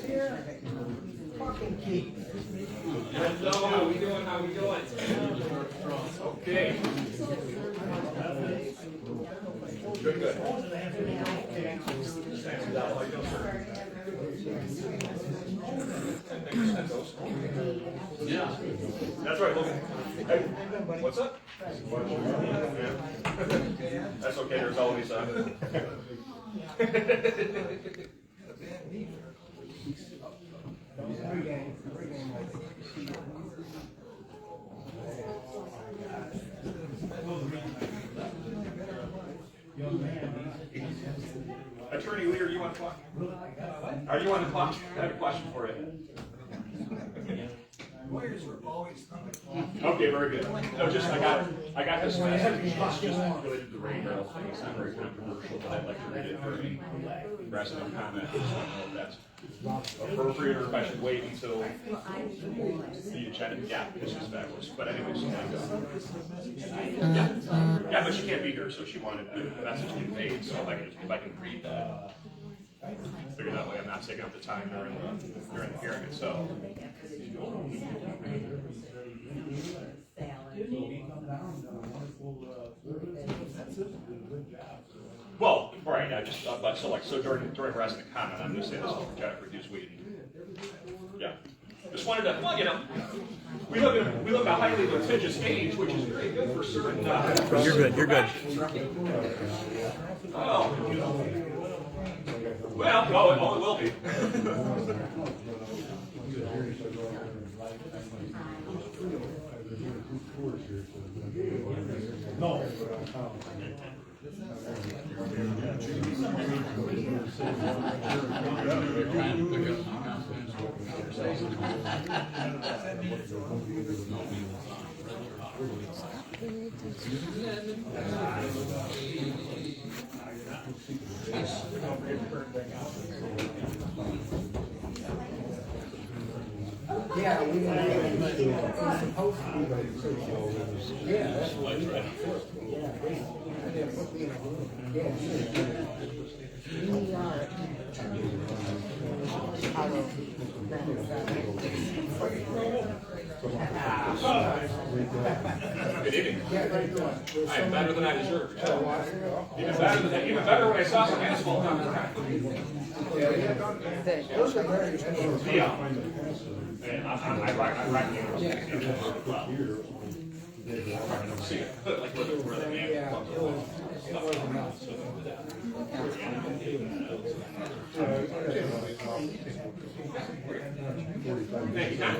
Hello, how we doing? How we doing? Okay. Good, good. Yeah. That's right, look. Hey, what's up? Yeah. That's okay, there's always Attorney Lear, you want to talk? Are you on the clock? I have a question for you. Lawyers were always Okay, very good. No, just I got this message. It's just related to the radar thing. It's not very controversial, but I'd like to read it for any resident comment. I just want to know if that's appropriate or if I should wait until the agenda. Yeah, it's just backwards. But anyways, yeah, but she can't be here, so she wanted the message conveyed. So if I can read that. Figure that way I'm not taking up the time during the hearing itself. Well, right, I just but so during resident comment, I'm just saying this is project reduced weed. Yeah. Just wanted to, well, you know, we live in a highly litigious age, which is very good for certain. You're good. Oh. Well, no, it only will be. No. Yeah, we supposed to be. Yeah, that's what Good evening. I am better than I deserve. Even better when I saw some asphalt on the track. Yeah. And I like it. Well, see it, like where the man comes along. Thank you, Tom.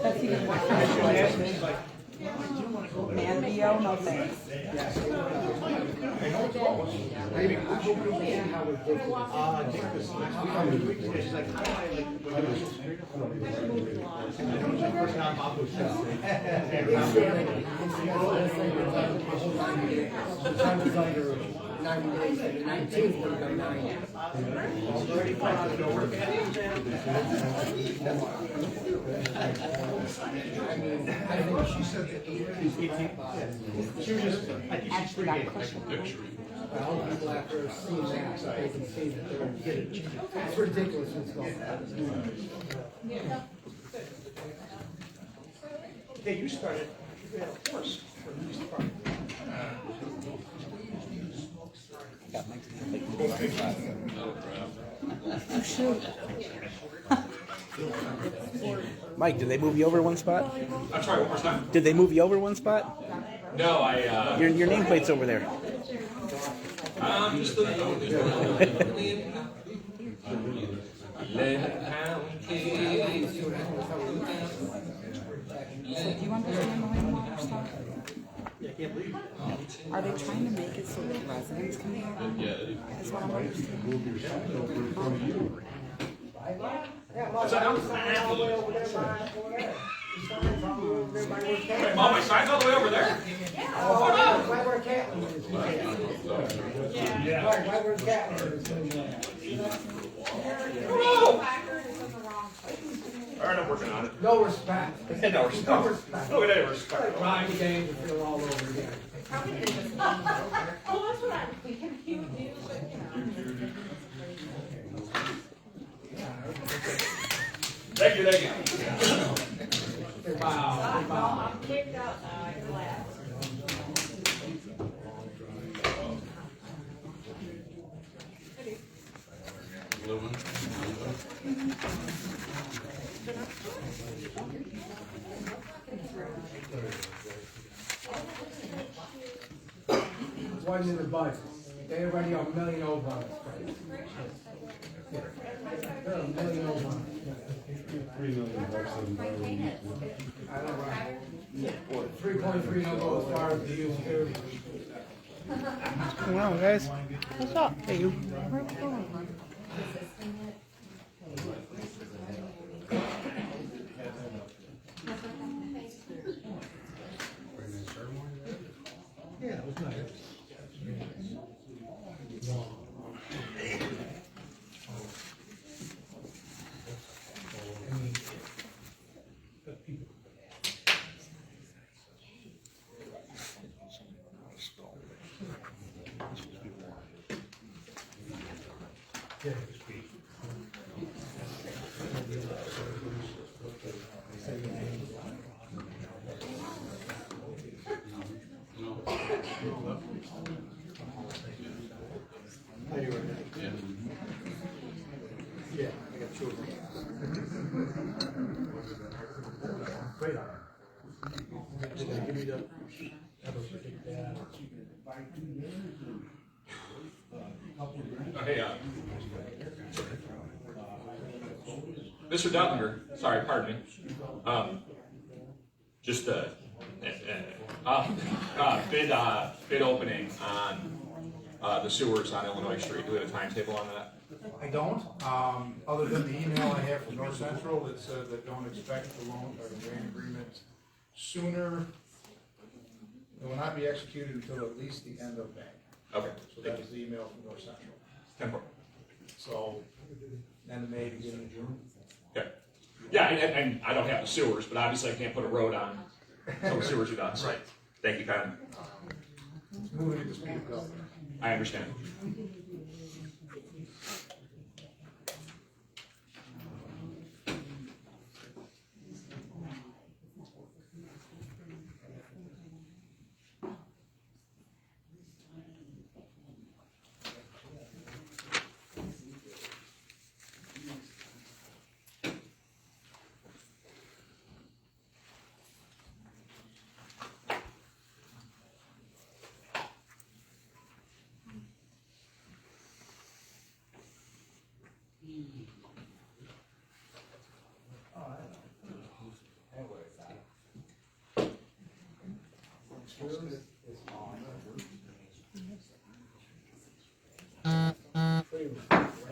That's even worse. Man, BO, no thanks. She said that she was just, I think she's Actually got pushed. All the people after seeing that, they can see that they're going to get it. It's ridiculous what's going on. Hey, you started, you had a horse for the police department. Mike, did they move you over one spot? I'm sorry, one more time. Did they move you over one spot? No, Your nameplate's over there. Just looking over this. So do you understand the way water stuff? Are they trying to make it so that residents can hear them? Yeah. Is what I'm understanding. Wait, Mom, my sign's all the way over there? Oh, no. Right where Catlin is. Yeah. Right where Catlin is. All No respect. No No respect. respect. No, any Like respect. Ronnie Dangerfield all over again. Well, that's what I'm thinking you do, but you know. Thank you, thank you. Wow. Wow. I'm kicked out now, I can laugh. What's in the budget? They're already a million over on this place. They're a million over on it. $3 million I don't know. 3.3 no go as far as the used to. What's going on, guys? What's up? Hey, you. Yeah, it was nice. Yeah, I got two of them. Great on it. Did they give me the? Hey, Mr. Dutlinger, sorry, pardon me. Just bid opening on the sewers on Illinois Street. Do we have a timetable on that? I don't, other than the email I have from North Central that said that don't expect the loan or the grant agreement sooner. It will not be executed until at least the end of May. Okay, So thank that was you. the email from North Central. 10-4. So, end of May, beginning of June. Okay. Yeah, and I don't have the sewers, but obviously I can't put a road on until the sewers are done. So, thank you, Kyle. It's moving at the speed of government. I understand.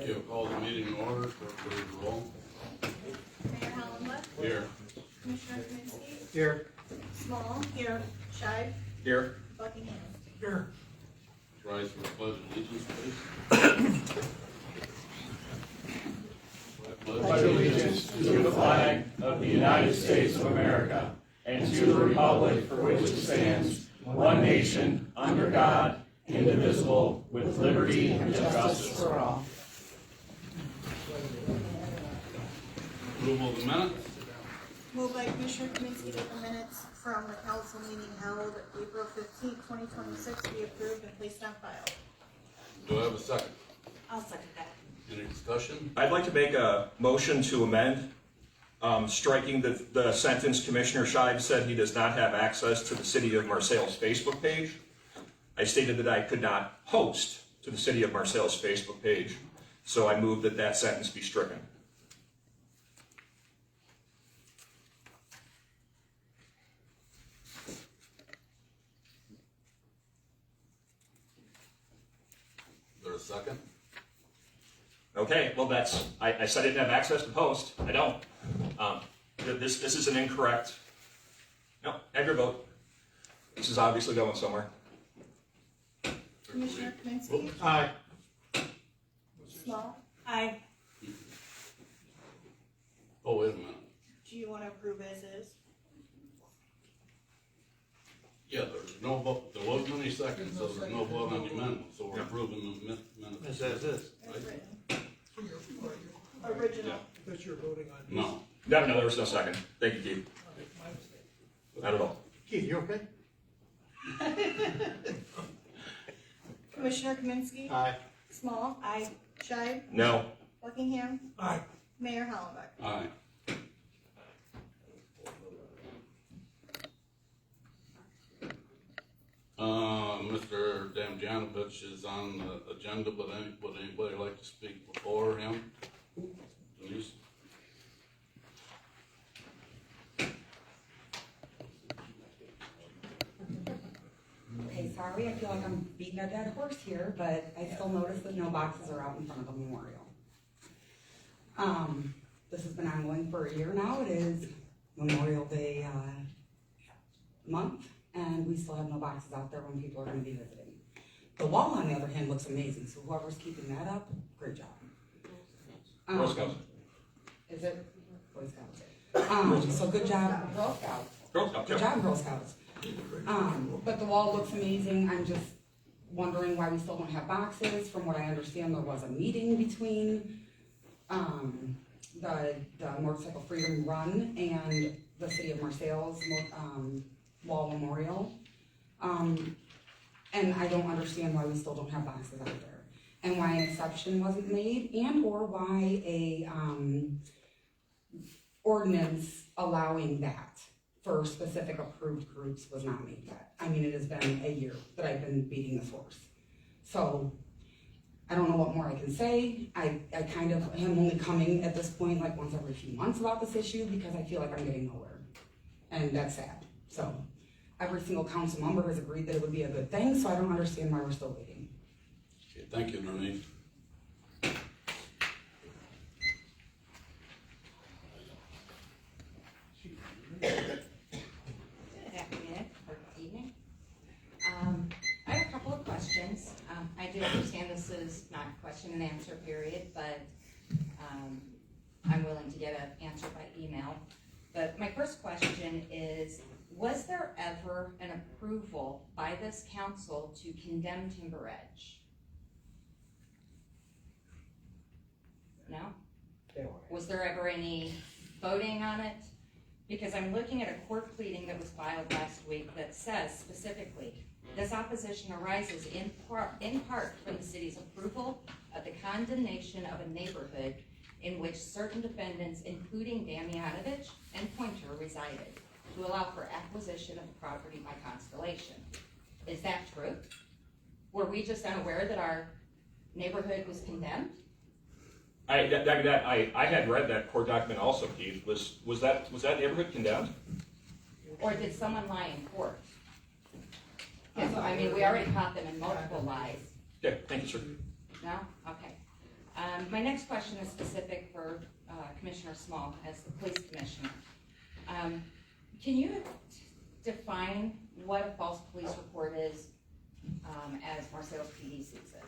You call the meeting in order, please roll. Mayor Hollenbeck. Here. Commissioner Kaminsky. Here. Small. Here. Shive. Here. Buckingham. Here. Rise for the pledge of allegiance, please. I Pledge allegiance to the flag of the United States of America and to the republic for which it stands, one nation, under God, indivisible, with liberty and justice for all. Approval of the minutes. Moved by Commissioner Kaminsky that the minutes from the council meeting held April 15th, 2026 be approved and placed on file. Do I have a second? I'll second that. Any discussion? I'd like to make a motion to amend, striking the sentence Commissioner Shive said he does not have access to the City of Marseilles Facebook page. I stated that I could not host to the City of Marseilles Facebook page, so I move that that sentence be stricken. Is there a second? Okay, well I said I didn't have access to post. I don't. This is an incorrect. No, have your vote. This is obviously going somewhere. Commissioner Kaminsky. Aye. Small. Aye. Oh, wait a minute. Do you want to approve there's no vote, there wasn't any seconds, so there's no vote on the amendment, so we're approving the minutes. It says this. Right? Original. That you're voting on. No, No, there was no second. Thank you, Keith. Not at all. Keith, you okay? Commissioner Kaminsky. Aye. Small. Aye. Shive. No. Buckingham. Aye. Mayor Hollenbeck. aye. Mr. Damjanovich is on the agenda, but would anybody like to speak before him? Denise? Okay, sorry, I feel like I'm beating a dead horse here, but I still notice that no boxes are out in front of the memorial. This has been ongoing for a year now. It is Memorial Day, month, and we still have no boxes out there when people are gonna be visiting. The wall, on the other hand, looks amazing, so whoever's keeping that up, great job. Girl Scouts. Is it? Boy Scouts. So good job, Girl Scouts. Girl Scouts, Good yeah. job, Girl Scouts. But the wall looks amazing. I'm just wondering why we still don't have boxes. From what I understand, there was a meeting between, the Motorcycle Freedom Run and the city of Marseilles, Wall Memorial. And I don't understand why we still don't have boxes out there. And why an exception wasn't made, and or why a, ordinance allowing that for specific approved groups was not made yet. I mean, it has been a year that I've been beating this horse. So, I don't know what more I can say. I kind of am only coming at this point like once every few months about this issue because I feel like I'm getting nowhere. And that's sad. So, every single council member has agreed that it would be a good thing, so I don't understand why we're still waiting. Okay, thank you, Denise. Good afternoon, or evening. I have a couple of questions. I do understand this is not a question and answer period, but I'm willing to get an answer by email. But my first question is, was there ever an approval by this council to condemn Timber Edge? No? Was there ever any voting on it? Because I'm looking at a court pleading that was filed last week that says specifically, this opposition arises in part from the city's approval of the condemnation of a neighborhood in which certain defendants, including Damjanovich and Pointer, resided, to allow for acquisition of the property by Constellation. Is that true? Were we just unaware that our neighborhood was condemned? I had read that court document also, Keith. Was that neighborhood condemned? Or did someone lie in court? Yeah, so, I mean, we already caught them in multiple lies. Yeah, thank you, sir. No? Okay. My next question is specific for Commissioner Small as the police commissioner. Can you define what a false police report is as Marseilles PD sees it?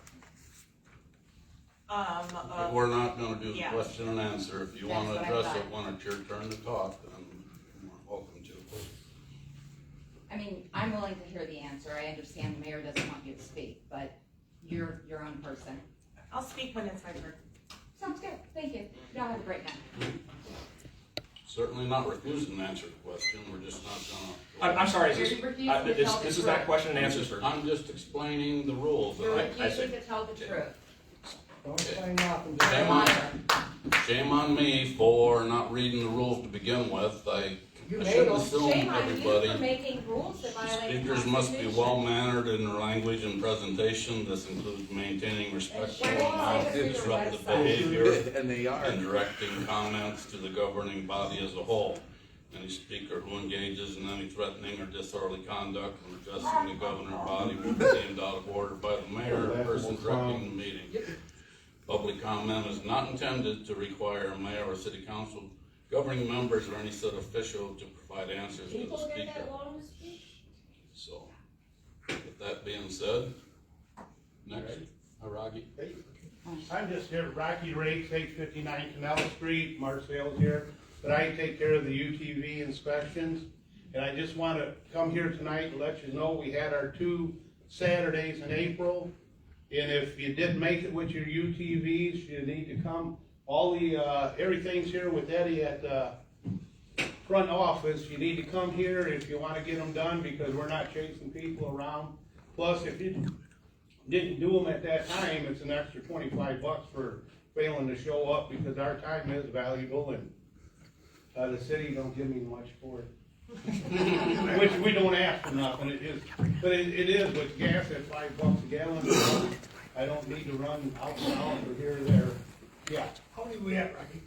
We're not gonna do the yeah. question and answer. If you That's wanna what I address thought. it when it's your turn to talk, then you're welcome to. I mean, I'm willing to hear the answer. I understand the mayor doesn't want you to speak, but you're your own person. I'll speak when it's my turn. Sounds good. Thank you. Y'all have a great night. Certainly not refusing to answer the question, we're just not gonna. I'm sorry, You're is this, refusing to tell the this is that truth. question and answer, sir. I'm just explaining the rules. You're I refusing see. to tell the truth. Don't explain nothing. Just- Shame on, shame on me for not reading the rules to begin with. I You made shouldn't them. assume Shame on you for everybody. making rules that violate the Speakers must be Constitution. well-mannered in their language and presentation. This includes maintaining respectful Why and don't you say this through your non-disruptive website? behavior And they are. and directing comments to the governing body as a whole. Any speaker who engages in any threatening or disorderly conduct and addressing the governing body will be deemed out of order by the mayor or the person directing the meeting. Public comment is not intended to require a mayor or city council, governing members, or any said official to provide answers to the People get speaker. that long to speak? So, with that being said, next, Aragi. I'm just here, Rocky Rakes, 859 Canal Street, Marseilles here, but I take care of the UTV inspections. And I just wanna come here tonight and let you know we had our 2 Saturdays in April. And if you didn't make it with your UTVs, you need to come. All the, everything's here with Eddie at the front office. You need to come here if you wanna get them done, because we're not chasing people around. Plus, if you didn't do them at that time, it's an extra $25 for failing to show up, because our time is valuable, and the city don't give me much for it. Which we don't ask for nothing, it is, but it is with gas at $5 a gallon. I don't need to run out and out or here or there. Yeah. How many we at, Rocky?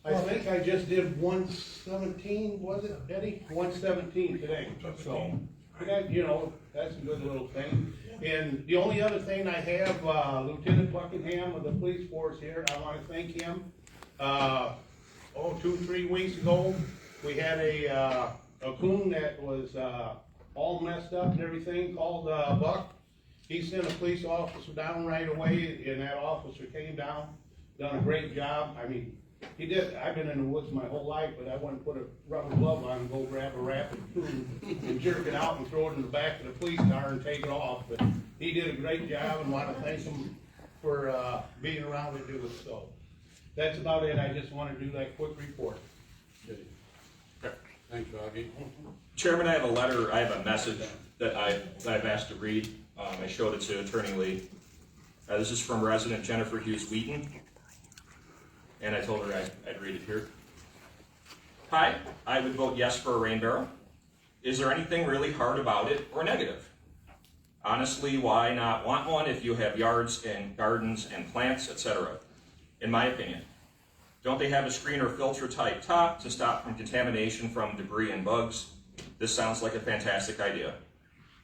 I think I just did 117, was it, Eddie? 117 today, so, that, you know, that's a good little thing. And the only other thing I have, Lieutenant Buckingham of the police force here, I wanna thank him. 2-3 weeks ago, we had a coon that was, all messed up and everything, called, Buck. He sent a police officer down right away, and that officer came down, done a great job. I mean, he did. I've been in the woods my whole life, but I wouldn't put a rubber glove on and go grab a rapid coon and jerk it out and throw it in the back of the police car and take it off. But he did a great job, and want to thank him for being around to do it. So that's about it. I just want to do that quick report. Thanks, Rocky. Chairman, I have a message that I've asked to read. I showed it to Attorney Lee. This is from resident Jennifer Hughes Wheaton, and I told her I'd read it here. Hi, I would vote yes for a rain barrel. Is there anything really hard about it or negative? Honestly, why not want one if you have yards and gardens and plants, etc.? In my opinion. Don't they have a screen or filter type top to stop from contamination from debris and bugs? This sounds like a fantastic idea.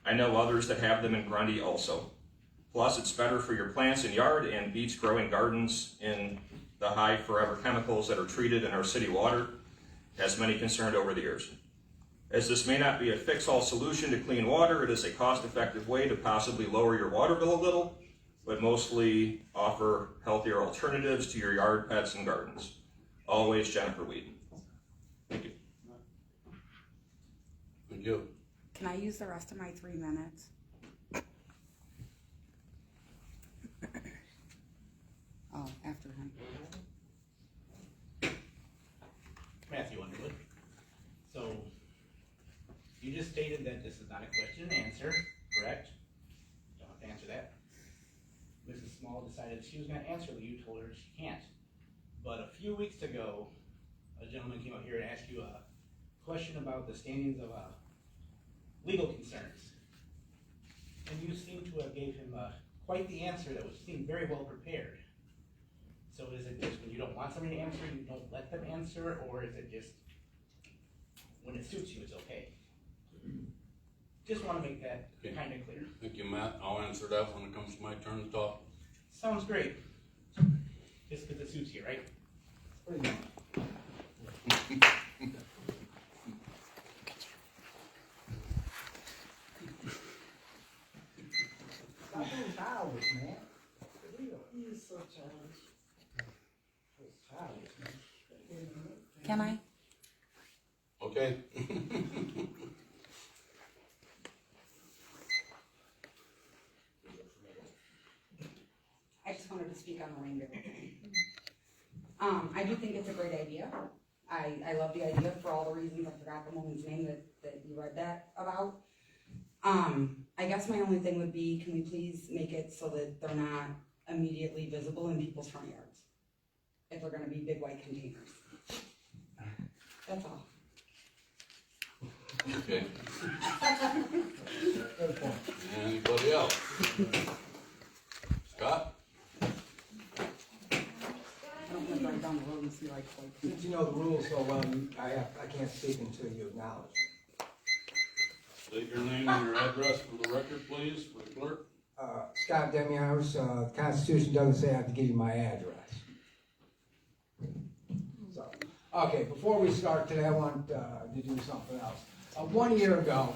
I know others that have them in Grundy also. Plus, it's better for your plants and yard and beats growing gardens in the high forever chemicals that are treated in our city water, as many concerned over the years. As this may not be a fix-all solution to clean water, it is a cost-effective way to possibly lower your water bill a little, but mostly offer healthier alternatives to your yard, pets, and gardens. Always, Jennifer Wheaton. Thank you. Thank you. Can I use the rest of my 3 minutes? Oh, after him. Matthew Underwood. So, you just stated that this is not a question and answer, correct? Don't have to answer that. Mrs. Small decided she was going to answer, but you told her she can't. But a few weeks ago, a gentleman came up here and asked you a question about the standings of legal concerns. And you seem to have gave him quite the answer that seemed very well prepared. So is it just when you don't want somebody to answer, you don't let them answer, or is it just when it suits you, it's okay? Just want to make that kind of clear. Thank you, Matt. I'll answer that when it comes to my turn to talk. Sounds great. Just because it suits you, right? Pretty much. Stop being childish, man. For real. He is so childish. Childish, man. Can I? Okay. I just wanted to speak on the rain barrel. I do think it's a great idea. I love the idea for all the reasons. I forgot the woman's name that you read that about. I guess my only thing would be, can we please make it so that they're not immediately visible in people's front yards? If they're gonna be big white containers. That's all. Okay. Anybody else? Scott? I don't wanna drive down the road and see like white. Since you know the rules so well, I can't speak until you acknowledge. State your name and your address for the record, please, for the clerk. Scott Demihouse, the Constitution doesn't say I have to give you my address. So, okay, before we start today, I want to do something else. 1 year ago,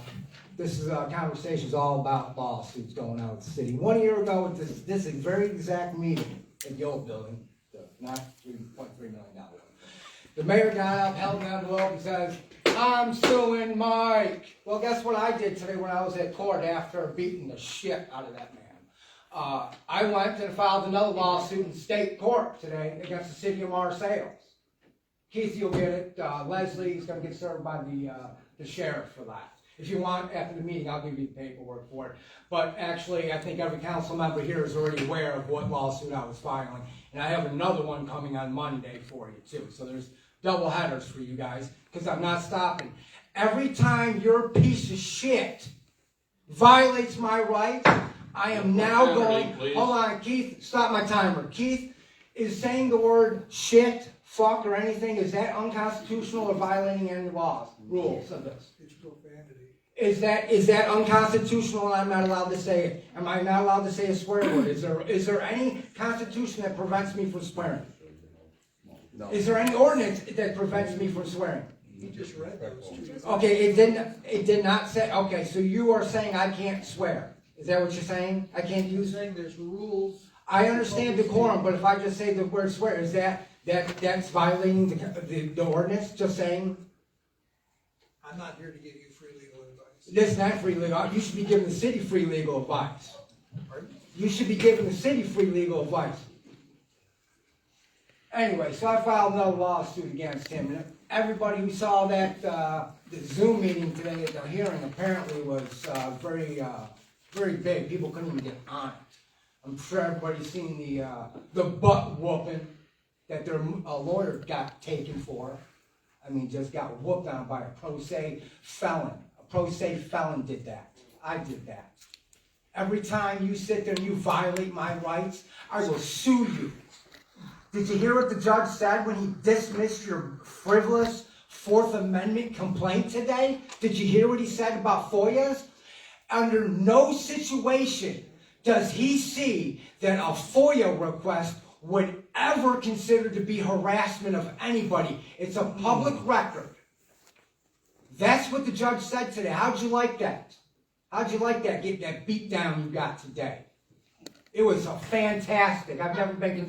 this is conversations all about lawsuits going on with the city. 1 year ago, this very exact meeting at the old building, the $3.3 million one. The mayor got up, held an envelope, and says, I'm suing Mike. Well, guess what I did today when I was at court after beating the shit out of that man? I went and filed another lawsuit in state court today against the city of Marseilles. Keith, you'll get it. Leslie is going to get served by the sheriff for that. If you want, after the meeting, I'll give you the paperwork for it. But actually, I think every council member here is already aware of what lawsuit I was filing. And I have another one coming on Monday for you, too. So there's double headers for you guys, because I'm not stopping. Every time your piece of shit violates my rights, I am now going... Hold on, Keith, stop my timer. Keith, is saying the word shit, fuck, or anything, is that unconstitutional or violating any laws, rules of this? Is that unconstitutional and I'm not allowed to say it? Am I not allowed to say a swear word? Is there any constitution that prevents me from swearing? No. Is there any ordinance that prevents me from swearing? You just read those. Okay, it did not say, okay, so you are saying I can't swear. Is that what you're saying? I can't use? You're saying there's rules. I understand decorum, but if I just say the word swear, is that's violating the ordinance? Just saying? I'm not here to give you free legal advice. This is not free legal. You should be giving the city free legal advice. Pardon? You should be giving the city free legal advice. Anyway, so I filed another lawsuit against him. And everybody who saw that the Zoom meeting today at the hearing apparently was very big. People couldn't even get on it. I'm sure everybody's seen the butt whooping that their lawyer got taken for. I mean, just got whooped on by a pro se felon. A pro se felon did that. I did that. Every time you sit there and you violate my rights, I will sue you. Did you hear what the judge said when he dismissed your frivolous Fourth Amendment complaint today? Did you hear what he said about FOIAs? Under no situation does he see that a FOIA request would ever consider to be harassment of anybody. It's a public record. That's what the judge said today. How'd you like that? How'd you like that, getting that beat down you got today? It was fantastic. I've never been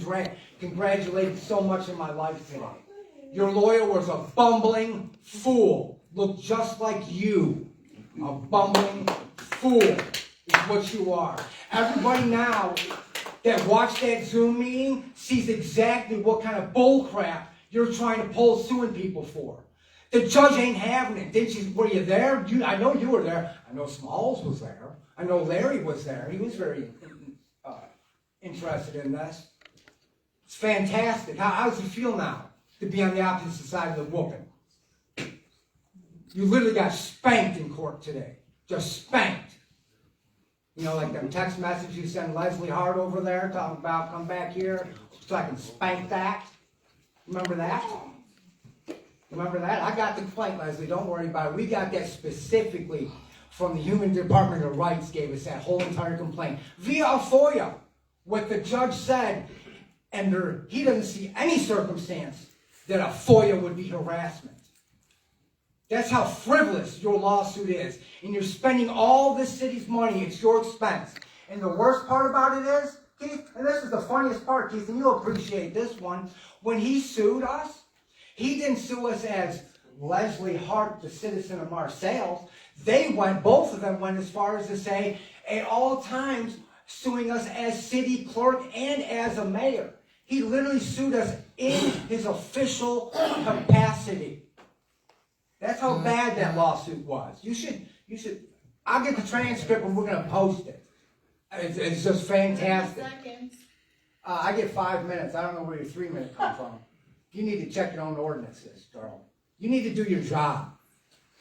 congratulated so much in my life today. Your lawyer was a bumbling fool. Looked just like you. A bumbling fool is what you are. Everybody now that watched that Zoom meeting sees exactly what kind of bull crap you're trying to pull suing people for. The judge ain't having it. Didn't you? Were you there? I know you were there. I know Smalls was there. I know Larry was there. He was very interested in this. It's fantastic. How does it feel now to be on the opposite side of the whooping? You literally got spanked in court today. Just spanked. You know, like them text messages you send Leslie Hart over there talking about come back here so I can spank that. Remember that? Remember that? I got the complaint, Leslie. Don't worry about it. We got that specifically from the Human Department of Rights gave us that whole entire complaint. Via a FOIA. What the judge said, and he doesn't see any circumstance that a FOIA would be harassment. That's how frivolous your lawsuit is. And you're spending all this city's money. It's your expense. And the worst part about it is, Keith, and this is the funniest part, Keith, and you'll appreciate this one. When he sued us, he didn't sue us as Leslie Hart, the citizen of Marseilles. Both of them went as far as to say, at all times, suing us as city clerk and as a mayor. He literally sued us in his official capacity. That's how bad that lawsuit was. You should, I'll get the transcript and we're going to post it. It's just fantastic. I get 5 minutes. I don't know where your 3 minutes come from. You need to check your own ordinances, girl. You need to do your job.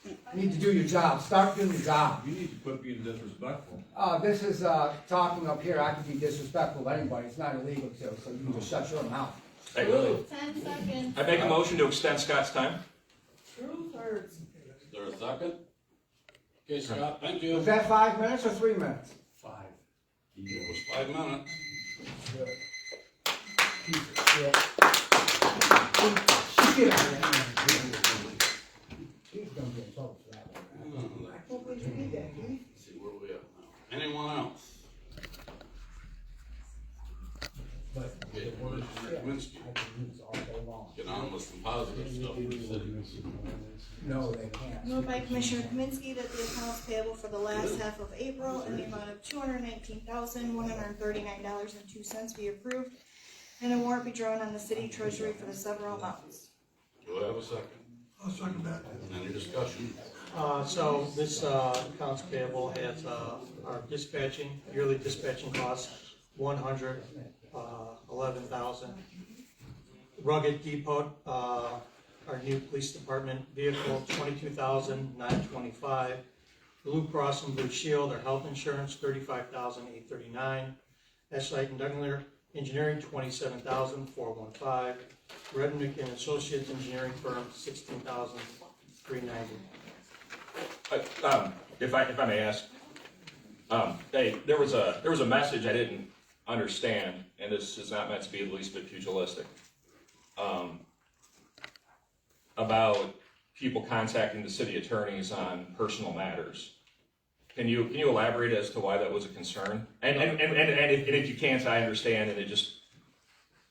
You need to do your job. Start doing your job. You need to quit being disrespectful. This is talking up here. I can be disrespectful to anybody. It's not illegal to, so you can just shut your mouth. Hey, Lily. 10 seconds. I make a motion to extend Scott's time. Is there a second? Okay, Scott, thank you. Was that 5 minutes or 3 minutes? 5. It was 5 minutes. Shit. He's gonna get in trouble for that one. I can't believe you did that, Keith. Let's see where we at now. Anyone else? But Okay, Commissioner Kaminsky. I can use all day long. get on with some positive stuff in the city. No, they can't. Moved by Commissioner Kaminsky that the accounts payable for the last half of April in the amount of $219,139.02 be approved, and a warrant be drawn on the city treasury for the several amounts. Do I have a second? I'll second that. Any discussion? So this accounts payable has our dispatching, yearly dispatching costs, $111,000. Rugged Depot, our new police department vehicle, $22,925. Blue Cross and Blue Shield, our health insurance, $35,839. Eshite and Dugler Engineering, $27,415. Rednick and Associates Engineering Firm, $16,390. If I may ask, hey, there was a message I didn't understand, and this is not meant to be the least bit pugilistic, about people contacting the city attorneys on personal matters. Can you elaborate as to why that was a concern? And if you can't, I understand. And it just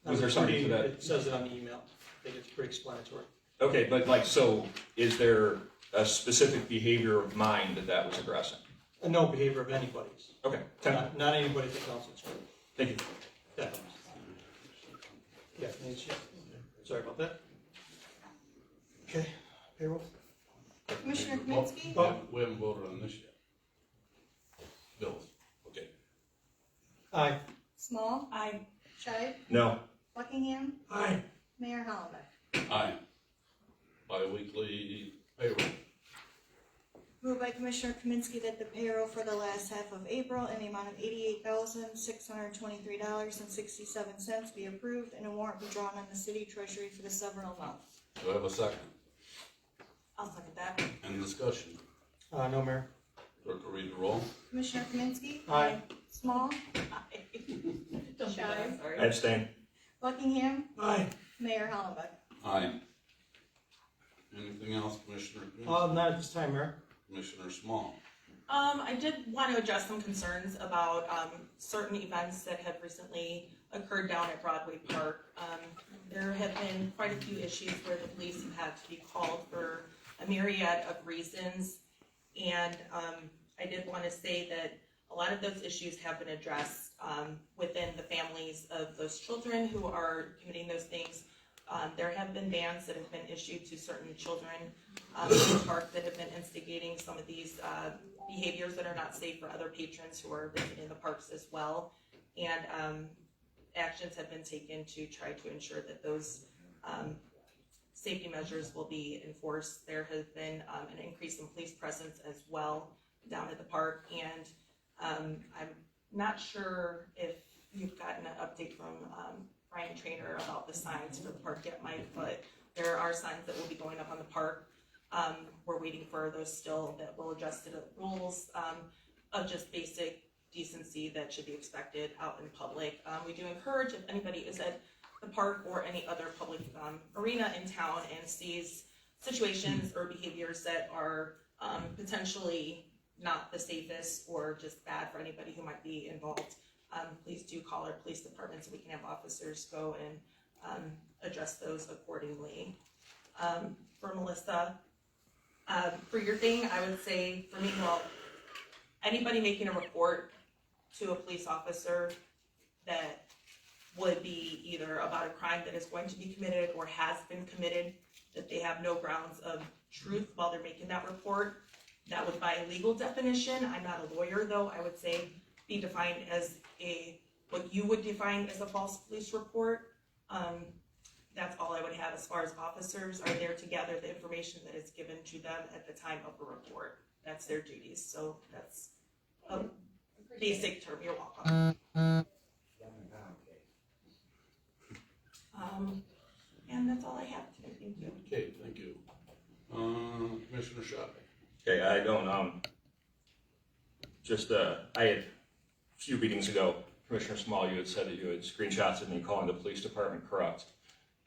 was there something to that? It says it on the email. I think it's pretty explanatory. Okay, but like, so is there a specific behavior of mine that was addressing? No behavior of anybody's. Okay, Not anybody at the council chamber. thank you. Yeah. Yeah, Nancy. Sorry about that. Okay, payroll. Commissioner Kaminsky? We haven't voted on this yet. Bills, okay. Aye. Small? Aye. Shive? No. Buckingham? Aye. Mayor Hollenbeck? Aye. Bi-weekly payroll. Moved by Commissioner Kaminsky that the payroll for the last half of April in the amount of $88,623.67 be approved, and a warrant be drawn on the city treasury for the several amounts. Do I have a second? I'll second that. Any discussion? No, Mayor. Clerk will read the roll. Commissioner Kaminsky? Aye. Small? Aye. Shive? I abstain. Buckingham? Aye. Mayor Hollenbeck? Aye. Anything else, Commissioner? Not at this time, Mayor. Commissioner Small. I did want to address some concerns about certain events that have recently occurred down at Broadway Park. There have been quite a few issues where the police have had to be called for a myriad of reasons, and I did want to say that a lot of those issues have been addressed within the families of those children who are committing those things. There have been bans that have been issued to certain children in the park that have been instigating some of these behaviors that are not safe for other patrons who are visiting the parks as well. And actions have been taken to try to ensure that those safety measures will be enforced. There has been an increase in police presence as well down at the park, and I'm not sure if you've gotten an update from Brian Trainer about the signs for the park yet, Mike, but there are signs that will be going up on the park. We're waiting for those still that will adjust to the rules of just basic decency that should be expected out in public. We do encourage, if anybody is at the park or any other public arena in town and sees situations or behaviors that are potentially not the safest or just bad for anybody who might be involved, please do call our police department so we can have officers go and address those accordingly. For Melissa, for your thing, I would say for me, well, anybody making a report to a police officer that would be either about a crime that is going to be committed or has been committed, that they have no grounds of truth while they're making that report, that would, by legal definition, I'm not a lawyer though, I would say be defined as what you would define as a false police report. That's all I would have as far as officers are there to gather the information that is given to them at the time of a report. That's their duties, so that's a basic term. You're welcome. And that's all I have today. Thank you. Okay, thank you. Commissioner Shaw. Okay, I don't, I had a few meetings ago, Commissioner Small, you had said that you had screenshots of me calling the police department corrupt,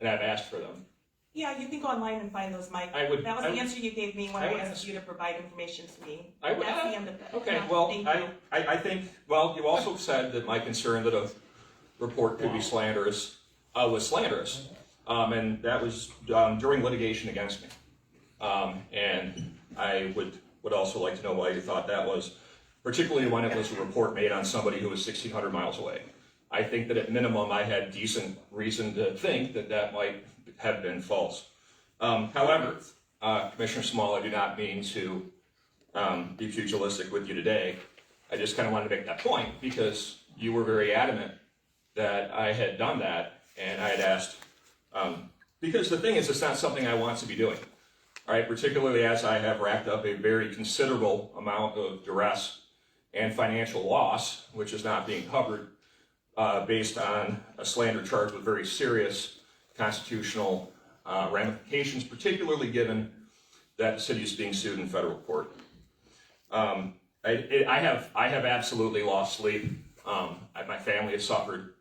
and I've asked for them. Yeah, you can go online and find those, Mike. That was the answer you gave me when I asked you to provide information to me. That's the end of it. Okay, Yeah, well, thank you. I think, well, you also said that my concern that a report could be slanderous was slanderous. and that was during litigation against me. And I would also like to know why you thought that was, particularly when it was a report made on somebody who was 1,600 miles away. I think that at minimum I had decent reason to think that that might have been false. However, Commissioner Small, I do not mean to be pugilistic with you today. I just kind of wanted to make that point because you were very adamant that I had done that, and I had asked, because the thing is, it's not something I want to be doing, all right, particularly as I have racked up a very considerable amount of duress and financial loss, which is not being covered, based on a slander charge with very serious constitutional ramifications, particularly given that the city is being sued in federal court. I have absolutely lost sleep. My family has suffered.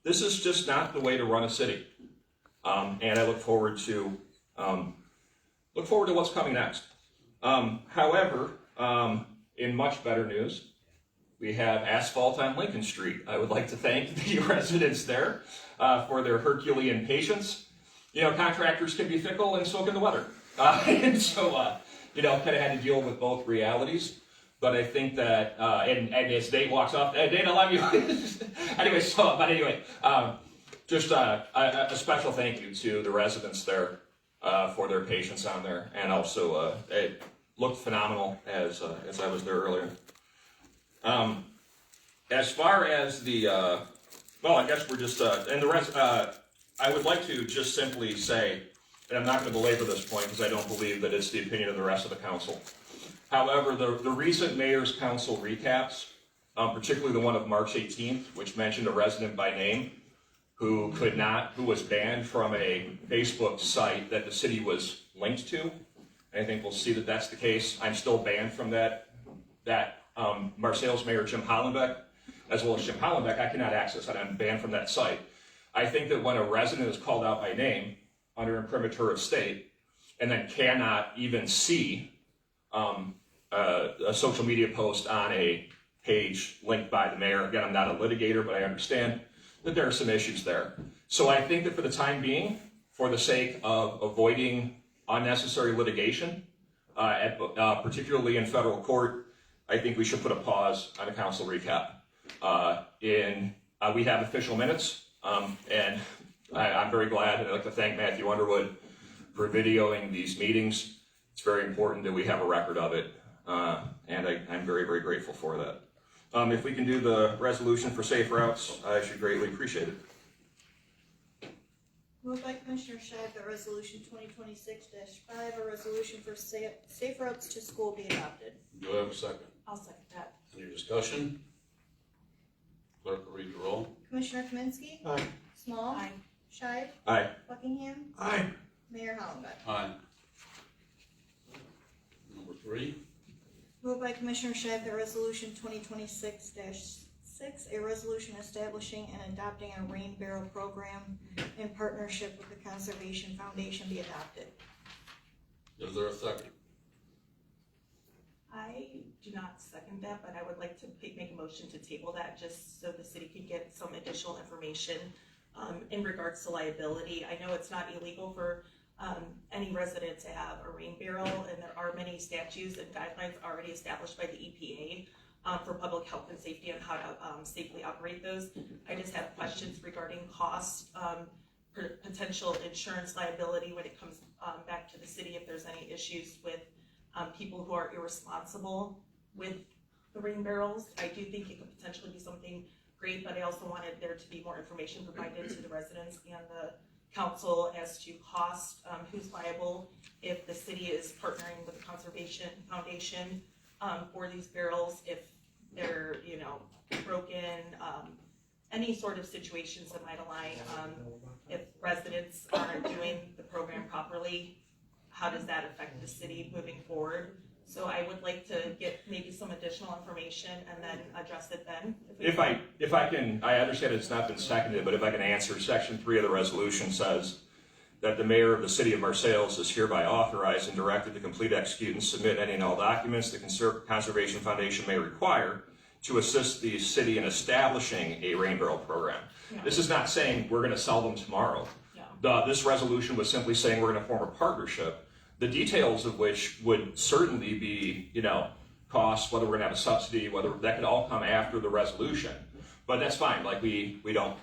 This is just not the way to run a city, and I look forward to what's coming next. However, in much better news, we have asphalt on Lincoln Street. I would like to thank the residents there for their Herculean patience. You know, contractors can be fickle, and so can the weather. And so, you know, kind of had to deal with both realities. But I think that, and as Dave walks off, Dave, I love you. Anyway, just a special thank you to the residents there for their patience on there, and also it looked phenomenal as I was there earlier. As far as the, well, I guess we're just, and the rest, I would like to just simply say, and I'm not going to belabor this point because I don't believe that it's the opinion of the rest of the council. However, the recent mayor's council recaps, particularly the one of March 18th, which mentioned a resident by name who was banned from a Facebook site that the city was linked to. I think we'll see that that's the case. I'm still banned from that Marseilles Mayor Jim Hollenbeck, as well as Jim Hollenbeck, I cannot access that. I'm banned from that site. I think that when a resident is called out by name under imprimatur of state, and then cannot even see a social media post on a page linked by the mayor. Again, I'm not a litigator, but I understand that there are some issues there. So I think that for the time being, for the sake of avoiding unnecessary litigation, particularly in federal court, I think we should put a pause on a council recap. We have official minutes, and I'm very glad, and I'd like to thank Matthew Underwood for videoing these meetings. It's very important that we have a record of it, and I'm very, very grateful for that. If we can do the resolution for safe routes, I should greatly appreciate it. Moved by Commissioner Scheib that resolution 2026-5, a resolution for safe routes to school be adopted. Do I have a second? I'll second that. Any discussion? Clerk will read the roll. Commissioner Kaminsky. Aye. Small. Aye. Scheib. Aye. Buckingham. Aye. Mayor Hollenbeck. Aye. Number 3. Moved by Commissioner Scheib that resolution 2026-6, a resolution establishing and adopting a rain barrel program in partnership with the Conservation Foundation be adopted. Is there a second? I do not second that, but I would like to make a motion to table that just so the city could get some additional information in regards to liability. I know it's not illegal for any resident to have a rain barrel, and there are many statutes and guidelines already established by the EPA for public health and safety on how to safely operate those. I just have questions regarding cost, potential insurance liability when it comes back to the city if there's any issues with people who are irresponsible with the rain barrels. I do think it could potentially be something great, but I also wanted there to be more information provided to the residents and the council as to cost, who's liable if the city is partnering with the Conservation Foundation for these barrels, if they're, broken, any sort of situations that might align, if residents aren't doing the program properly, how does that affect the city moving forward? So I would like to get maybe some additional information and then address it then. If I can, I understand it's not been seconded, but if I can answer, Section 3 of the resolution says that the mayor of the city of Marseilles is hereby authorized and directed to complete, execute, and submit any and all documents the Conservation Foundation may require to assist the city in establishing a rain barrel program. Yeah. This is not saying we're going to sell them tomorrow. this resolution was simply saying we're gonna form a partnership, the details of which would certainly be, costs, whether we're gonna have a subsidy, whether, that could all come after the resolution. But that's fine, like we don't,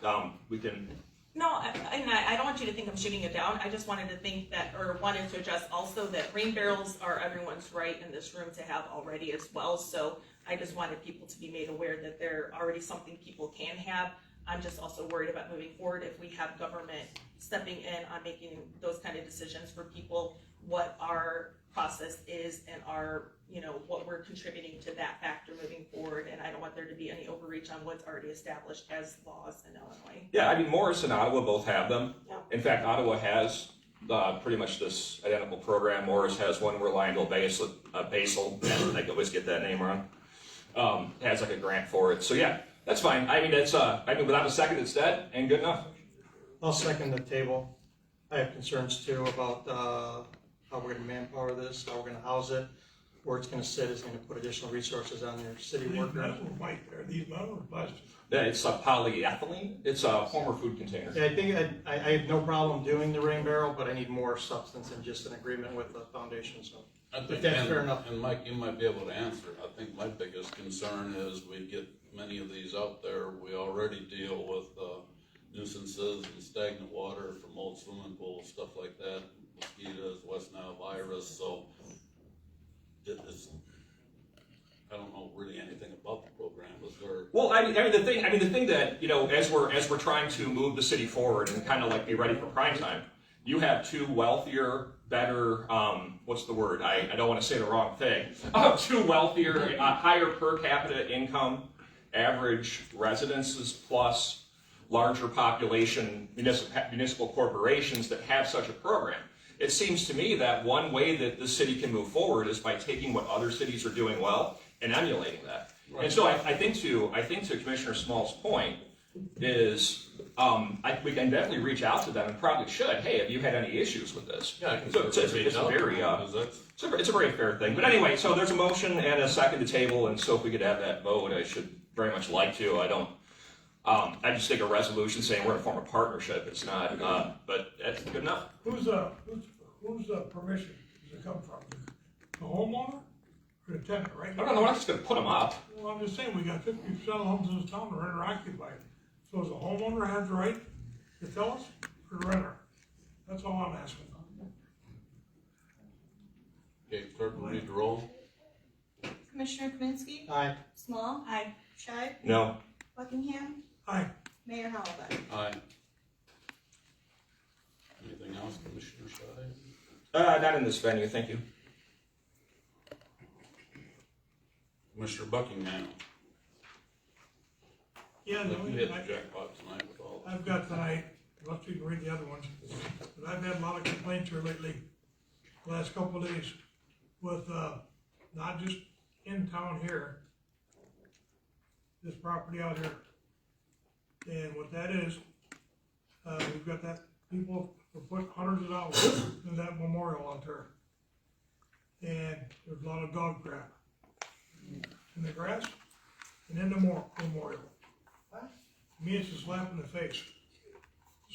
we can. No, I don't want you to think I'm shooting it down. I just wanted to think that, or wanted to address also that rain barrels are everyone's right in this room to have already as well. So I just wanted people to be made aware that they're already something people can have. I'm just also worried about moving forward if we have government stepping in on making those kind of decisions for people, what our process is and our, what we're contributing to that factor moving forward. And I don't want there to be any overreach on what's already established as laws in Illinois. Yeah, I mean, Morris and Ottawa both have them. Yeah. In fact, Ottawa has pretty much this identical program. Morris has one where Lionel Basil, I always get that name wrong, has like a grant for it. So yeah, that's fine. I mean, without a second, it's dead and good enough. I'll second the table. I have concerns too about how we're gonna manpower this, how we're gonna house it, where it's gonna sit is gonna put additional resources on your city workers. These metal or plastic? Yeah, it's polyethylene. It's a former food container. Yeah, I think I have no problem doing the rain barrel, but I need more substance than just an agreement with the foundation, so. I think, that's fair enough. And Mike, you might be able to answer. I think my biggest concern is we get many of these out there. We already deal with nuisances and stagnant water from old swimming pools, stuff like that, mosquitoes, West Nile virus. So I don't know really anything about the program. Is there? Well, I mean, the thing that, as we're trying to move the city forward and kind of like be ready for prime time, you have two wealthier, better, what's the word? I don't want to say the wrong thing. Two wealthier, higher per capita income, average residences plus larger population municipal corporations that have such a program. It seems to me that one way that the city can move forward is by taking what other cities are doing well and emulating that. Right. And so I think to Commissioner Small's point is we can definitely reach out to them and probably should. Hey, have you had any issues with this? Yeah, I can so it's a very fair thing. But anyway, so there's a motion and a second to table, and so if we could have that vote, I should very much like to. I just think a resolution saying we're going to form a partnership. It's not, but that's good enough. Who's permission does it come from? The homeowner or the tenant, right? I don't know, we're not just going to put them up. Well, I'm just saying, we got 50% of the homes in this town that are renter occupied. So does the homeowner have the right to tell us, or the renter? That's all I'm asking. Okay, clerk will read the roll. Commissioner Kaminsky? Aye. Small? Aye. Shive? No. Buckingham? Aye. Mayor Howlett? Aye. Anything else, Commissioner Shai? Not in this venue, thank you. Commissioner Buckingham. Yeah, You no, hit the jackpot tonight with all this. I've got tonight, unless you can read the other ones, but I've had a lot of complaints here lately, the last couple of days, with, not just in town here, this property out here. And what that is, we've got that, people have put hundreds of dollars in that memorial out there. And there's a lot of dog crap in the grass and in the memorial. To me, it's a slap in the face.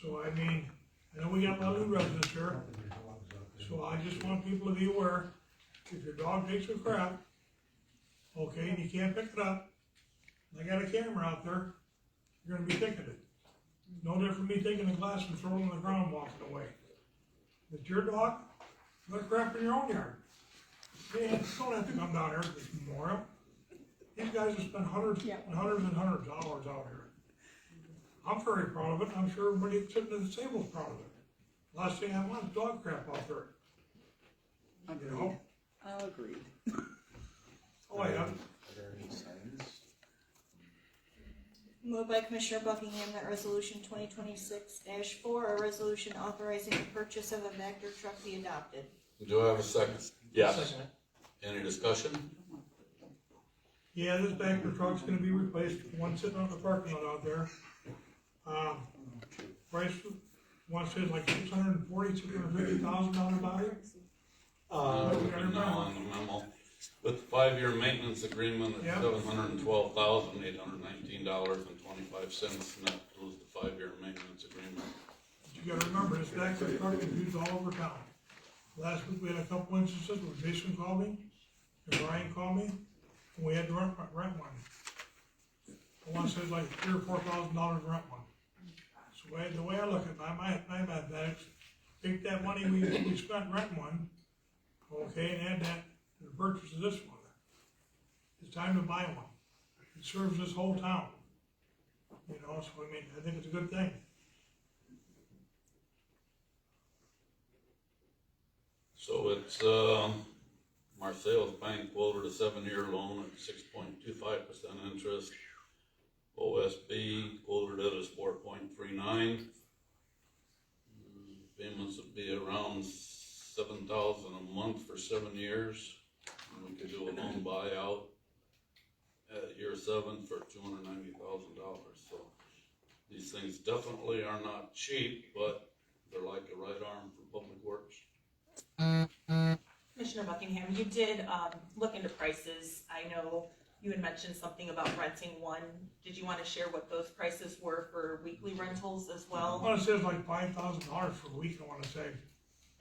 So, I mean, I know we got a lot of new residents here, so I just want people to be aware, if your dog takes a crap, okay, and you can't pick it up, and I got a camera out there, you're gonna be ticketed. No different from me taking a glass and throwing it on the ground and walking away. If it's your dog, let crap in your own yard. Man, you don't have to come down here to this memorial. These guys have spent hundreds and hundreds and hundreds of dollars out here. I'm very proud of it, and I'm sure everybody sitting at the table is proud of it. Last thing I want is dog crap out there. You know? I'll agree. Oh, yeah. Moved by Commissioner Buckingham that resolution 2026-4, a resolution authorizing the purchase of a Vector truck be adopted. Do I have a second? Yes. Second it. Any discussion? Yeah, this Vector truck's gonna be replaced, one sitting on the parking lot out there. Price, one said like $650,000 value. No, on the memo. With the 5-year maintenance agreement at Yeah. $712,819.25, and that was the 5-year maintenance agreement. you gotta remember, this backhoe truck is used all over town. Last week, we had a couple instances where Jason called me, and Brian called me, and we had to rent one. The one says like $3,000 or $4,000 to rent one. So the way I look at my mathematics, take that money we spent renting one, okay, and add that to the purchase of this one. It's time to buy one. It serves this whole town. You know, so I mean, I think it's a good thing. So it's, Marseilles Bank quoted a 7-year loan at 6.25% interest. OSB quoted it as 4.39. Payments would be around $7,000 a month for 7 years. And we could do a loan buyout at year 7 for $290,000. So these things definitely are not cheap, but they're like a right arm for public works. Commissioner Buckingham, you did look into prices. I know you had mentioned something about renting one. Did you want to share what those prices were for weekly rentals as well? Well, it says like $5,000 for a week, I wanna say.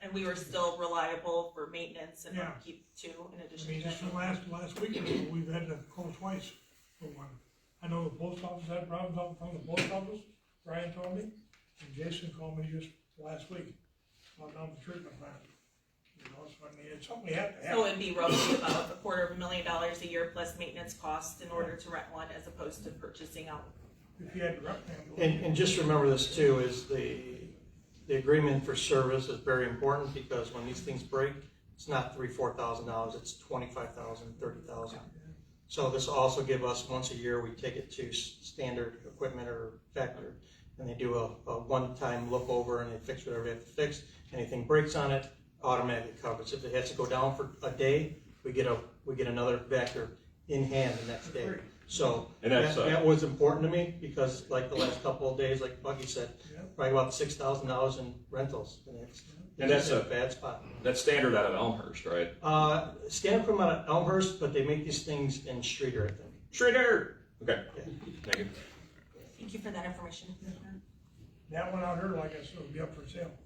And we were still reliable for maintenance and Yeah. upkeep too, in I addition mean, to just that? the last week or so, we've had to call twice for one. I know the post office had problems out from the post office, Brian told me, and Jason called me just last week, about down the treatment plant. You know, so I mean, it's something we have to have. So it'd be roughly about $250,000 a year plus maintenance costs in order to rent one as opposed to purchasing out. If you had to rep them. And just remember this too, is the agreement for service is very important, because when these things break, it's not $3,000-4,000, it's $25,000, $30,000. So this will also give us, once a year, we take it to standard equipment or factory, and they do a one-time look over and they fix whatever they have to fix. Anything breaks on it, automatically covers. If it has to go down for a day, we get another vector in hand the next day. So And that's, that was important to me, because like the last couple of days, like Bucky said, probably about $6,000 in rentals, and it's a bad spot. That's standard out of Elmhurst, right? Standard from out of Elmhurst, but they make these things in Streeter, I think. Streeter! Okay, thank you. Thank you for that information. That one out here, like I said, will be up for sale,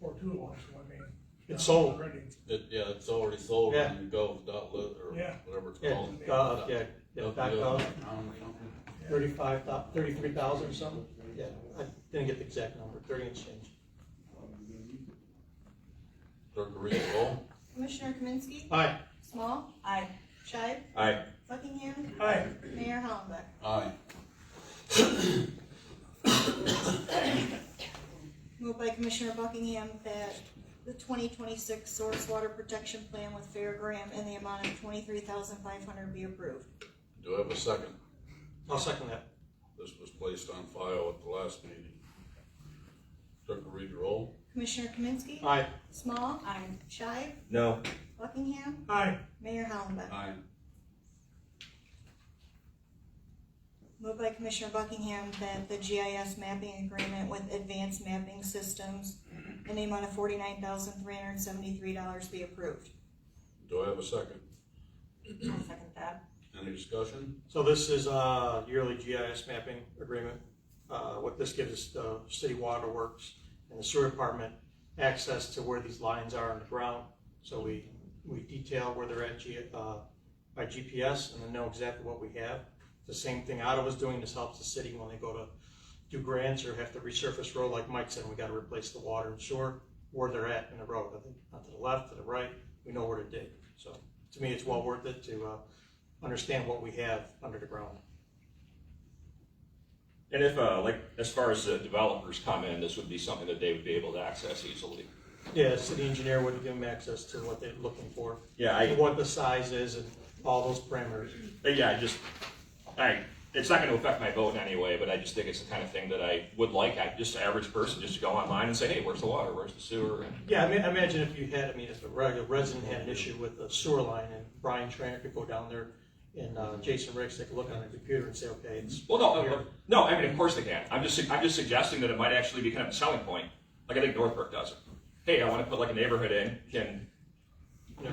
or 2 of them, so I mean. It's sold. Already. It's already sold Yeah. on Gov.lit or Yeah. whatever it's Yeah, called. .gov, 33,000 or something. Yeah, I didn't get the exact number, 30 and change. Clerk will read the roll. Commissioner Kaminsky. Aye. Small. Aye. Shive. Aye. Buckingham. Aye. Mayor Hollenbeck. Aye. Moved by Commissioner Buckingham that the 2026 Source Water Protection Plan with Fair Graham in the amount of $23,500 be approved. Do I have a second? I'll second that. This was placed on file at the last meeting. Clerk will read the roll. Commissioner Kaminsky. Aye. Small. Aye. Shive. No. Buckingham. Aye. Mayor Hollenbeck. Aye. Moved by Commissioner Buckingham that the GIS mapping agreement with Advanced Mapping Systems in the amount of $49,373 be approved. Do I have a second? I'll second that. Any discussion? So this is a yearly GIS mapping agreement. What this gives us, the city waterworks and the sewer department, access to where these lines are on the ground. So we detail where they're at by GPS, and then know exactly what we have. The same thing Ottawa's doing. This helps the city when they go to do grants or have to resurface road, like Mike said, we got to replace the water and sewer, where they're at in the road, not to the left, to the right, we know where to dig. So to me, it's well worth it to understand what we have under the ground. And if, like, as far as the developers come in, this would be something that they would be able to access easily. Yeah, city engineer would give them access to what they're looking for. Yeah, and what the size is and all those parameters. Yeah, it's not going to affect my vote in any way, but I just think it's the kind of thing that I would like, just an average person, just to go online and say, hey, where's the water, where's the sewer? And yeah, I mean, imagine if you had, if a regular resident had an issue with the sewer line, and Brian Trainer could go down there, and Jason Riggs take a look on the computer and say, okay, it's no, I mean, of course they can. I'm just suggesting that it might actually be kind of a selling point, like I think Northbrook does it. Hey, I want to put like a neighborhood in, can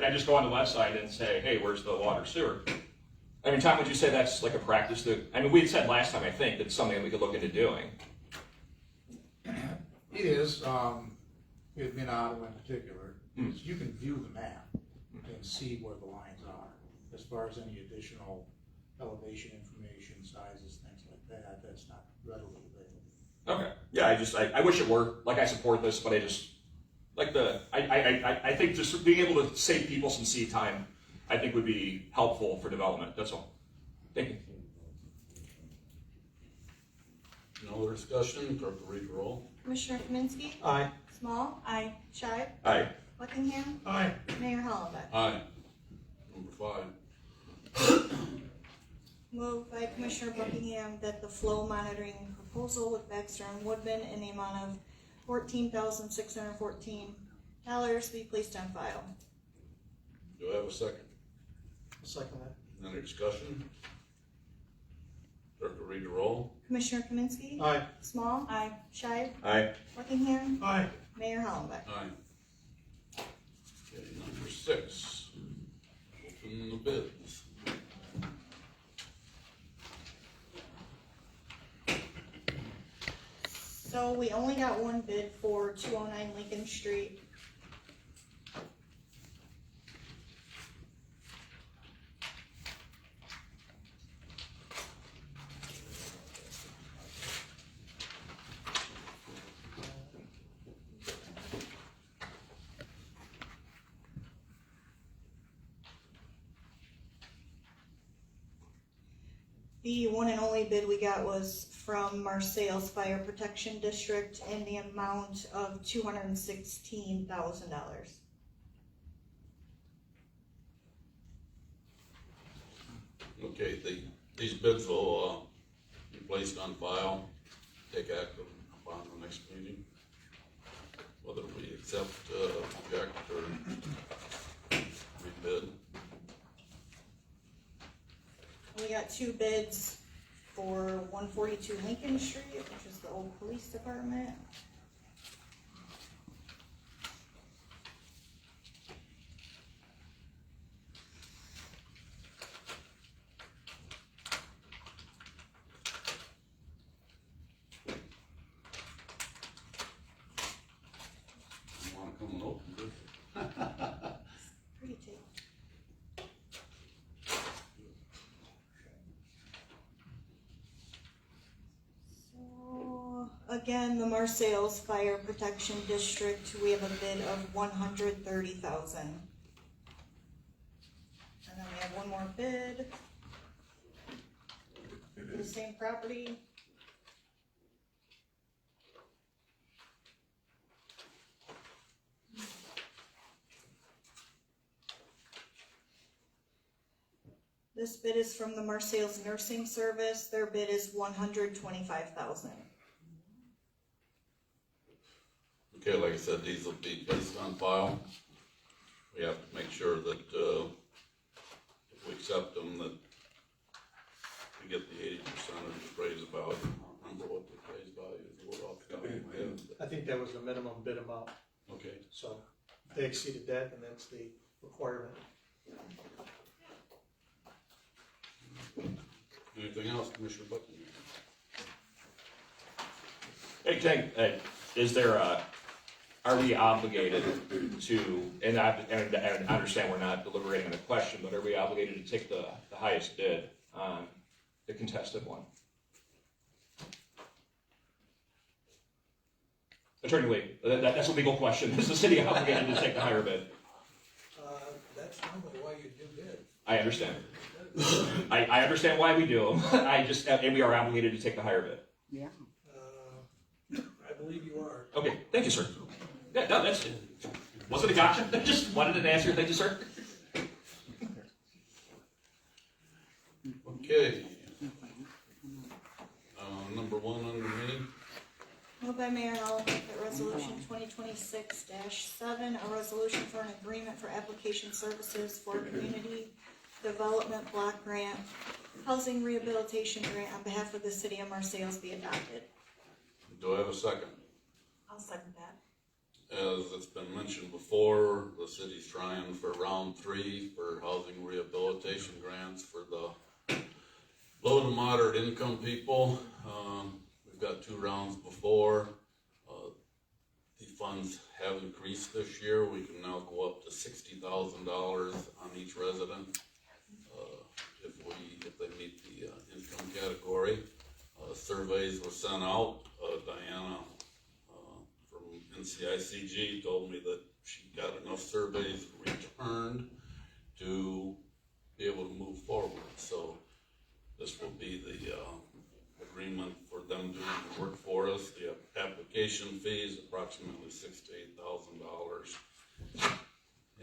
I just go on the website and say, hey, where's the water, sewer? I mean, Tom, would you say that's like a practice that, I mean, we had said last time, I think, that's something that we could look into doing. It is, in Ottawa in particular, is you can view the map and see where the lines are, as far as any additional elevation information, sizes, things like that, that's not readily available. Okay. Yeah, I wish it were. Like, I support this, but I just, like I think just being able to save people some seat time, I think would be helpful for development, that's all. Thank you. No other discussion, clerk will read the roll. Commissioner Kaminsky. Aye. Small. Aye. Shive. Aye. Buckingham. Aye. Mayor Hollenbeck. Aye. Number 5. Moved by Commissioner Buckingham that the flow monitoring proposal with Baxter and Woodman in the amount of $14,614 be placed on file. Do I have a second? I'll second that. Any discussion? Clerk will read the roll. Commissioner Kaminsky. Aye. Small. Aye. Shive. Aye. Buckingham. Aye. Mayor Hollenbeck. Aye. Okay, number 6. Open the bids. So we only got one bid for 209 Lincoln Street. The one and only bid we got was from Marseilles Fire Protection District in the amount of $216,000. Okay, these bids will be placed on file, take action upon the next meeting, whether we accept, reject, or rebid. We got two bids for 142 Lincoln Street, which is the old police department. You wanna come and open this? Pretty tape. So, again, the Marseilles Fire Protection District, we have a bid of $130,000. And then we have one more bid for the same property. This bid is from the Marseilles Nursing Service. Their bid is $125,000. Okay, like I said, these will be placed on file. We have to make sure that, if we accept them, that we get the 80% of the appraised value. I don't remember what the appraised value is, off the top of my head. I think that was the minimum bid amount, Okay, so if they exceeded that, then that's the requirement. anything else, Commissioner Buckingham? Hey, Jay, is there are we obligated to, and I understand we're not deliberating on the question, but are we obligated to take the highest bid on the contested one? Attorney Lee, that's a legal question. Is the city obligated to take the higher bid? That's normally why you do bid. I understand. I understand why we do them. And we are obligated to take the higher bid. Yeah. I believe you are. Okay, thank you, sir. Yeah, no, that's it. Wasn't a gotcha. I just wanted an answer. Thank you, sir. Okay. Number 1 under me. Moved by Mayor Hollenbeck that resolution 2026-7, a resolution for an agreement for application services for community development block grant, housing rehabilitation grant on behalf of the city of Marseilles be adopted. Do I have a second? I'll second that. As it's been mentioned before, the city's trying for round 3 for housing rehabilitation grants for the low to moderate income people. We've got 2 rounds before. funds have increased this year. We can now go up to $60,000 on each resident, if they meet the income category. Surveys were sent out. Diana from NCICG told me that she got enough surveys returned to be able to move forward. So this will be the agreement for them doing the work for us. The application fees approximately $6,000 to $8,000.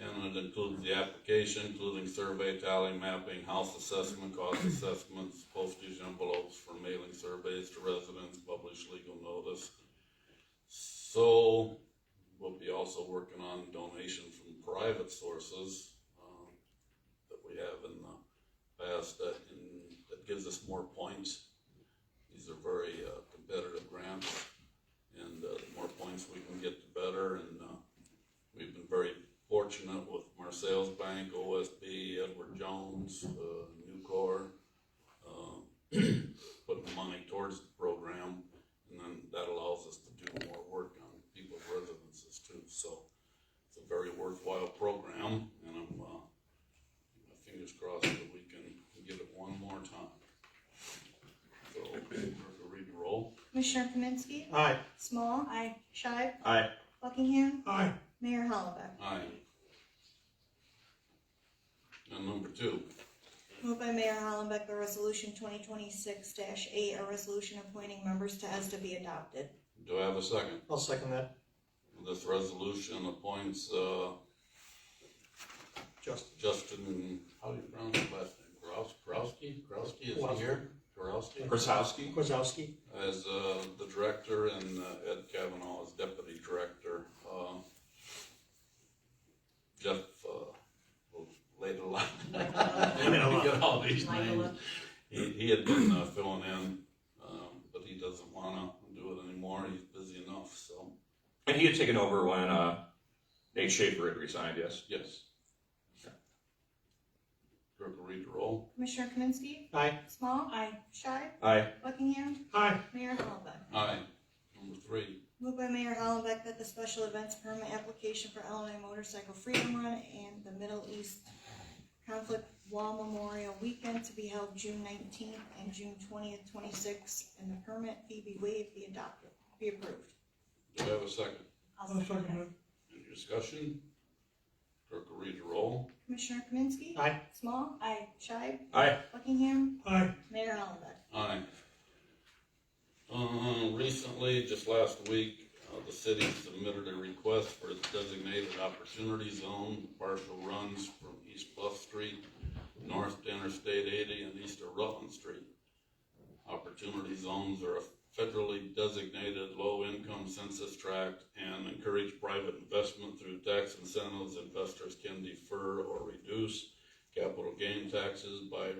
And it includes the application, including survey tally, mapping, house assessment, cost assessments, postage envelopes for mailing surveys to residents, publish legal notice. So we'll be also working on donation from private sources that we have in the past that gives us more points. These are very competitive grants, and the more points we can get, the better. And we've been very fortunate with Marseilles Bank, OSB, Edward Jones, Nucor, putting money towards the program, and then that allows us to do more work on people's residences too. So it's a very worthwhile program, and I'm my fingers crossed that we can get it one more time. So we'll read the roll. Commissioner Kaminsky. Aye. Small. Aye. Shive. Aye. Buckingham. Aye. Mayor Hollenbeck. Aye. And number 2. Moved by Mayor Hollenbeck, the resolution 2026-8, a resolution appointing members to ESDA be adopted. Do I have a second? I'll second that. This resolution appoints Justin, how do you pronounce his last name? Krowski, is he here? Krasowski. As the director, and Ed Kavanaugh as deputy director. Jeff laid a lot. Get all these names. He had been filling in, but he doesn't want to do it anymore. He's busy enough. So. And he had taken over when Nate Schaefer had resigned. Yes. Yes. Clerk will read the roll. Commissioner Kaminsky. Aye. Small. Aye. Shive. Aye. Buckingham. Aye. Mayor Hollenbeck. Aye. Number 3. Moved by Mayor Hollenbeck that the special events permit application for Illinois Motorcycle Freedom Run and the Middle East Conflict Wall Memorial Weekend to be held June 19th and June 20th, 26th, and the permit fee be waived, be approved. Do I have a second? I'll second it. Any discussion? Clerk will read the roll. Commissioner Kaminsky. Aye. Small. Aye. Shive. Aye. Buckingham. Aye. Mayor Hollenbeck. Aye. Recently, just last week, the city submitted a request for its designated opportunity zone. Partial runs from East Bluff Street, north to Interstate 80, and east of Rutland Street. Opportunity zones are a federally designated low-income census tract and encourage private investment through tax incentives. Investors can defer or reduce capital gain taxes by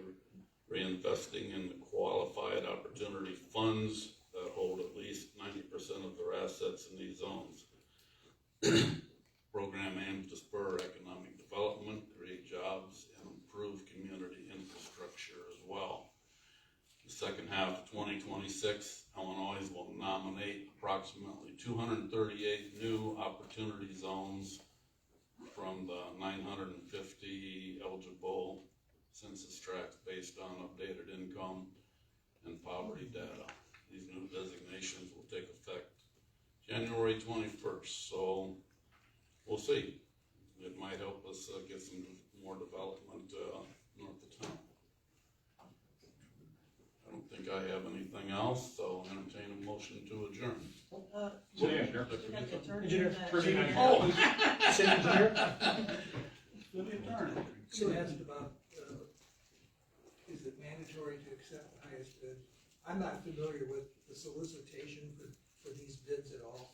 reinvesting in the qualified opportunity funds that hold at least 90% of their assets in these zones. Program aims to spur economic development, create jobs, and improve community infrastructure as well. The second half of 2026, Illinois will nominate approximately 238 new opportunity zones from the 950 eligible census tracts based on updated income and poverty data. These new designations will take effect January 21st, so we'll see. It might help us get some more development north of town. I don't think I have anything else, so I'll entertain a motion to adjourn. City engineer. City engineer? So asked about, is it mandatory to accept the highest bid? I'm not familiar with the solicitation for these bids at all.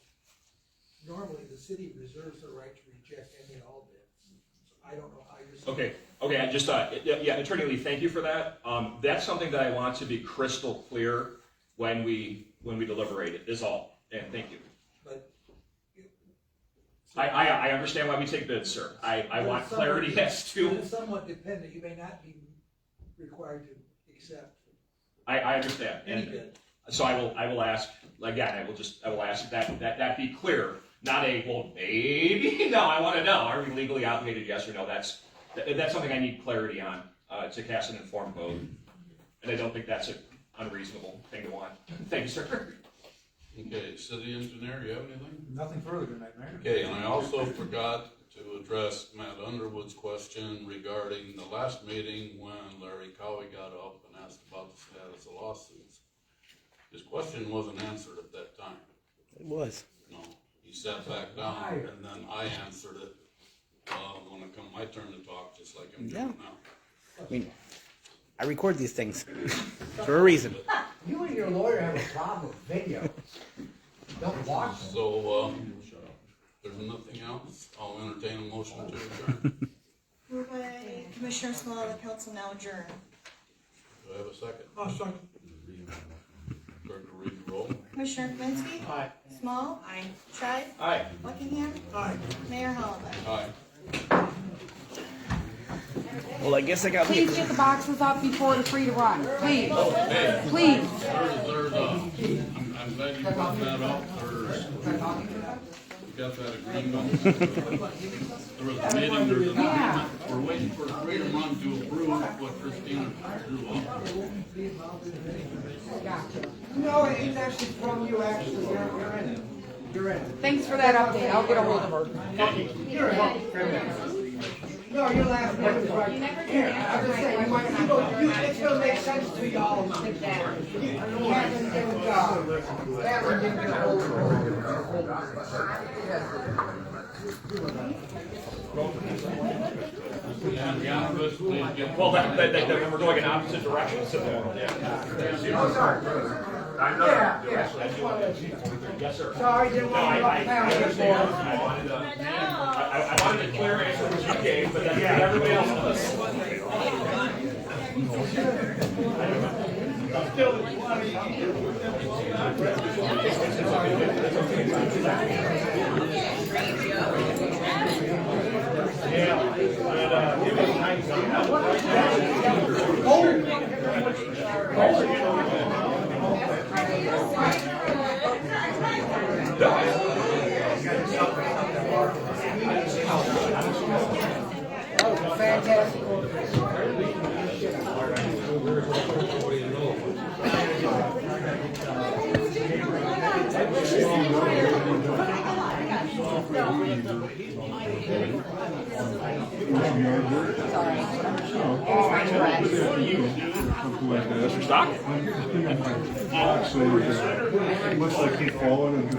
Normally, the city reserves the right to reject any and all bids. So I don't know how you're. Okay, I just yeah, Attorney Lee, thank you for that. That's something that I want to be crystal clear when we deliberate it, is all, and thank you. But. I understand why we take bids, sir. I want clarity as to. It's somewhat dependent, you may not be required to accept. I understand, any and bid. so I will ask again. I will ask that be clear. Not a, well, maybe, no, I wanna know, are we legally obligated, yes or no? That's something I need clarity on, to cast an informed vote. And I don't think that's an unreasonable thing to want. Thank you, sir. Okay, city engineer, you have anything? Nothing further than that, Mayor. Okay, and I also forgot to address Matt Underwood's question regarding the last meeting when Larry Cowie got up and asked about the status of lawsuits. His question wasn't answered at that time. It was. No, he sat back down and then I answered it, when it come my turn to talk, just like I'm doing now. I mean, I record these things for a reason. You and your lawyer have a problem with video. Don't watch them. So, there's nothing else, I'll entertain a motion to adjourn. Moved by Commissioner Small, the council now adjourned. Do I have a second? I'll second. Clerk will read the roll. Commissioner Kaminsky. Aye. Small. Aye. Scheid. Aye. Buckingham. Aye. Mayor Hollenbeck. Aye. Well, I guess I got. Please get the boxes up before it's free to run, please, Hey, please. I'm glad you brought that up, we got that agreement. There was a meeting, there's an agreement, we're waiting for Freedom Run to approve what Christina drew up. No, it's actually from you, actually, you're in it. You're in it. Thanks for that update, I'll get a hold of her. You're in it. No, your last name is right. Here, I'm just saying, it's gonna make sense to y'all. Catherine didn't, Catherine didn't get a hold of Well, then we're going in opposite directions, so, Oh, sorry. Yeah. Yes, sir. Sorry, didn't want to go down here. I wanted a clear answer which you gave, but then everybody else does. Fantastic. Mr. Stock? Actually, it looks like he's fallen and